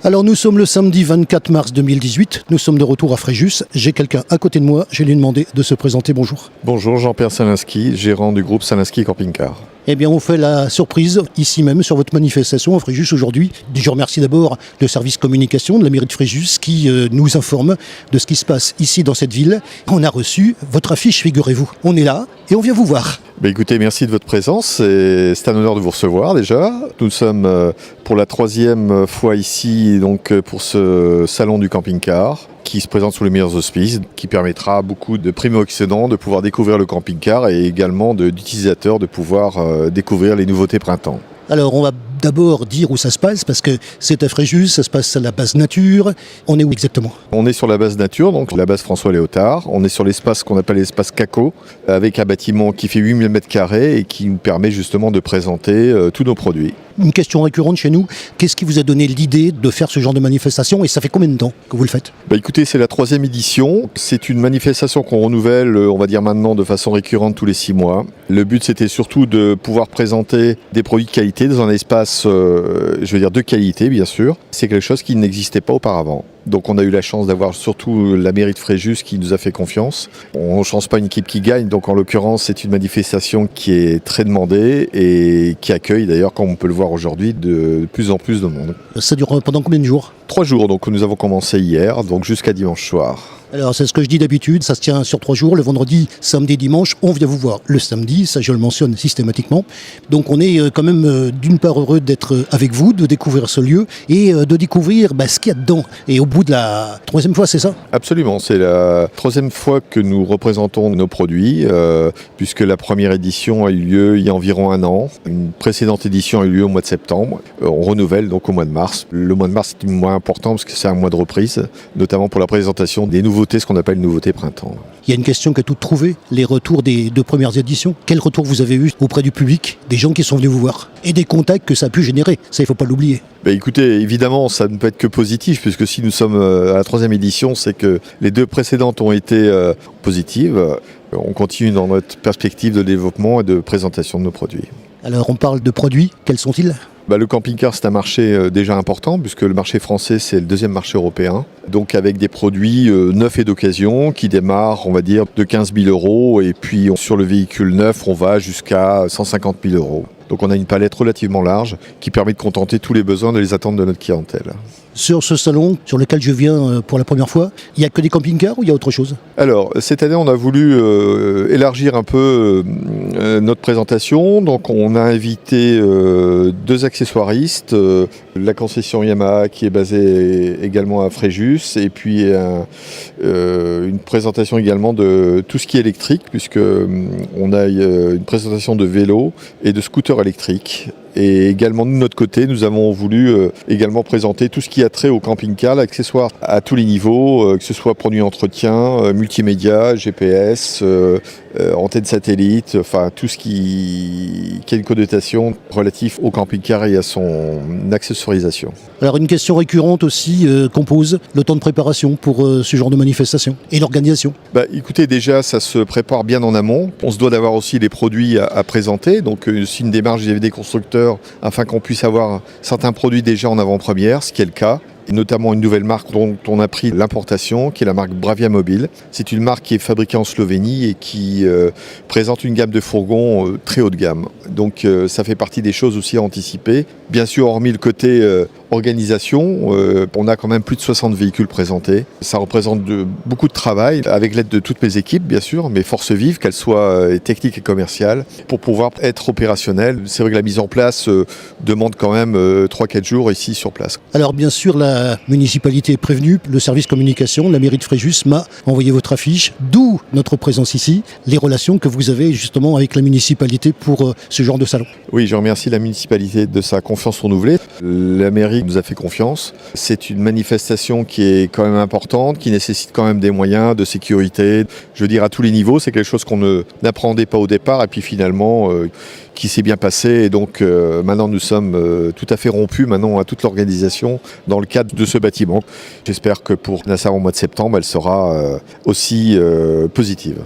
Alors nous sommes le samedi 24 mars 2018, nous sommes de retour à Fréjus. J'ai quelqu'un à côté de moi, je vais lui demander de se présenter. Bonjour. Bonjour, Jean-Pierre Salinski, gérant du groupe Salinski Camping Car. Eh bien on fait la surprise ici même sur votre manifestation à Fréjus aujourd'hui. Je remercie d'abord le service communication de la mairie de Fréjus qui nous informe de ce qui se passe ici dans cette ville. On a reçu votre affiche, figurez-vous. On est là et on vient vous voir. Écoutez, merci de votre présence, c'est un honneur de vous recevoir déjà. Nous sommes pour la 3e fois ici donc pour ce salon du camping-car qui se présente sous les meilleurs auspices, qui permettra à beaucoup de primo-accédants de pouvoir découvrir le camping-car et également d'utilisateurs de pouvoir découvrir les nouveautés printemps. Alors on va d'abord dire où ça se passe, parce que c'est à Fréjus, ça se passe à la base nature. On est où exactement ? On est sur la base nature, donc la base François Léotard. On est sur l'espace qu'on appelle l'espace CACO, avec un bâtiment qui fait 8000 m² et qui nous permet justement de présenter tous nos produits. Une question récurrente chez nous, qu'est-ce qui vous a donné l'idée de faire ce genre de manifestation et ça fait combien de temps que vous le faites ? Écoutez, c'est la 3e édition. C'est une manifestation qu'on renouvelle, on va dire maintenant, de façon récurrente tous les 6 mois. Le but, c'était surtout de pouvoir présenter des produits de qualité dans un espace, de qualité, bien sûr. C'est quelque chose qui n'existait pas auparavant. Donc on a eu la chance d'avoir surtout la mairie de Fréjus qui nous a fait confiance. On ne change pas une équipe qui gagne, donc en l'occurrence c'est une manifestation qui est très demandée et qui accueille d'ailleurs, comme on peut le voir aujourd'hui, de plus en plus de monde. Ça dure pendant combien de jours ? 3 jours, donc nous avons commencé hier, donc jusqu'à dimanche soir. Alors c'est ce que je dis d'habitude, ça se tient sur 3 jours, le vendredi, samedi, dimanche, on vient vous voir le samedi, ça je le mentionne systématiquement. Donc on est quand même d'une part heureux d'être avec vous, de découvrir ce lieu et de découvrir ce qu'il y a dedans. Et au bout de la 3e fois, c'est ça ? Absolument, c'est la 3e fois que nous représentons nos produits, puisque la première édition a eu lieu il y a environ 1 an. Une précédente édition a eu lieu au mois de septembre. On renouvelle donc au mois de mars. Le mois de mars est un mois important parce que c'est un mois de reprise, notamment pour la présentation des nouveautés, ce qu'on appelle nouveautés printemps. Il y a une question qui est toute trouvée, les retours des 2 premières éditions. Quel retour vous avez eu auprès du public, des gens qui sont venus vous voir et des contacts que ça a pu générer ? Ça, il ne faut pas l'oublier. Écoutez, évidemment, ça ne peut être que positif, puisque si nous sommes à la 3e édition, c'est que les 2 précédentes ont été positives. On continue dans notre perspective de développement et de présentation de nos produits. Alors, on parle de produits, quels sont-ils ? Le camping-car, c'est un marché déjà important, puisque le marché français, c'est le 2e marché européen. Donc avec des produits neufs et d'occasion qui démarrent, on va dire, de 15 000 €. Et puis sur le véhicule neuf, on va jusqu'à 150 000 €. Donc on a une palette relativement large qui permet de contenter tous les besoins et les attentes de notre clientèle. Sur ce salon sur lequel je viens pour la première fois, il n'y a que des camping-cars ou il y a autre chose ? Alors, cette année, on a voulu élargir un peu notre présentation. Donc, on a invité 2 accessoiristes, la concession Yamaha qui est basée également à Fréjus, et puis une présentation également de tout ce qui est électrique, puisque on a une présentation de vélos et de scooters électriques. Et également, de notre côté, nous avons voulu également présenter tout ce qui a trait au camping-car, l'accessoire à tous les niveaux, que ce soit produits d'entretien, multimédia, GPS, antenne satellite, enfin tout ce qui a une connotation relative au camping-car et à son accessoirisation. Alors une question récurrente aussi qu'on pose, le temps de préparation pour ce genre de manifestation et l'organisation. Écoutez, déjà ça se prépare bien en amont. On se doit d'avoir aussi les produits à présenter, donc c'est une démarche vis-à-vis des constructeurs afin qu'on puisse avoir certains produits déjà en avant-première, ce qui est le cas. Et notamment une nouvelle marque dont on a pris l'importation, qui est la marque Bravia Mobile. C'est une marque qui est fabriquée en Slovénie et qui présente une gamme de fourgons très haut de gamme. Donc ça fait partie des choses aussi à anticiper. Bien sûr, hormis le côté organisation, on a quand même plus de 60 véhicules présentés. Ça représente beaucoup de travail, avec l'aide de toutes mes équipes, bien sûr, mes forces vives, qu'elles soient techniques et commerciales, pour pouvoir être opérationnelles. C'est vrai que la mise en place demande quand même 3-4 jours ici sur place. Alors bien sûr, la municipalité est prévenue, le service communication, la mairie de Fréjus m'a envoyé votre affiche, d'où notre présence ici, les relations que vous avez justement avec la municipalité pour ce genre de salon. Oui, je remercie la municipalité de sa confiance renouvelée. La mairie nous a fait confiance. C'est une manifestation qui est quand même importante, qui nécessite quand même des moyens de sécurité. Je veux dire, à tous les niveaux, c'est quelque chose qu'on n'appréhendait pas au départ et puis finalement qui s'est bien passé. Et donc maintenant nous sommes tout à fait rompus maintenant à toute l'organisation dans le cadre de ce bâtiment. J'espère que pour Nassau au mois de septembre, elle sera aussi positive.